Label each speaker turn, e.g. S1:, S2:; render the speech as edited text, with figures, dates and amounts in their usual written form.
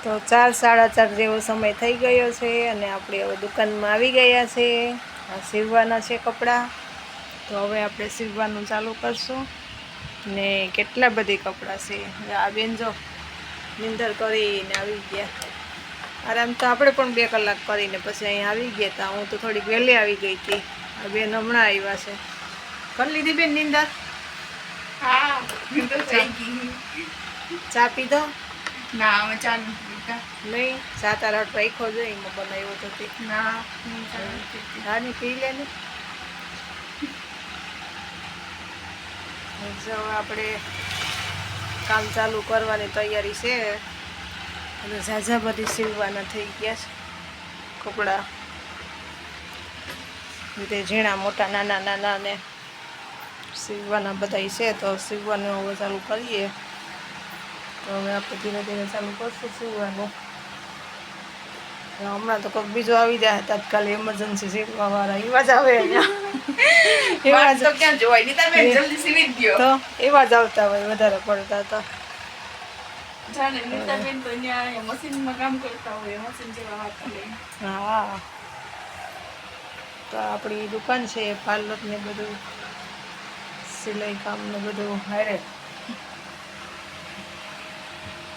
S1: તો 4 સાડા 4 જેવો સમય થઈ ગયો છે અને આપણે હવે દુકાનમાં આવી ગયા છે. આ સીવવાના છે કપડાં, તો હવે આપણે સીવવાનું ચાલુ કરશું. ને કેટલા બધી કપડાં છે. આ બેન જો નિંદર કરીને આવી ગયા. આરામ તો આપણે પણ 2 કલાક કરીને પછી અહીં આવી ગયા હતા. હું તો થોડીક વહેલી આવી ગઈ હતી. આ બેન હમણાં આવ્યા છે. કરી લીધી બેન નિંદર?
S2: હા, નિંદર થઈ ગઈ.
S1: ચા પીધો?
S2: ના, અમે ચા નથી પીતા.
S1: નહીં, ચા તારા રાખ્યો જો એમાં બનાવ્યો તો તે.
S2: ના, હું ચા નથી પીતી.
S1: હા, નહીં પી લે ને. જો આપણે કામ ચાલુ કરવાની તૈયારી છે. અને ઝાઝા બધી સીવવાના થઈ ગયા છે કપડાં. તે ઝીણા મોટા નાના નાના ને સીવવાના બધાય છે. તો સીવવાનું હવે ચાલુ કરીએ. તો હવે આપણે ધીરે ધીરે ચાલુ કરશું સીવવાનું. હમણાં તો કોઈક બીજો આવી જાય તાત્કાલિક ઇમરજન્સી સીવવાવાળા એવા જ આવે અહીંયા. એવા જ
S2: તો ક્યાં જોવાય નહીં, તમે જલ્દી સીવી દો.
S1: તો એવા જ આવતા હોય વધારે પડતા તો.
S2: જાણે નીતાબેન તો અહીંયા મશીનમાં કામ કરતા હોય, મશીન જેવા હાથ લઈને.
S1: હા, તો આપણી દુકાન છે પાર્લર ને બધું સિલાઈ કામ ને બધું હારે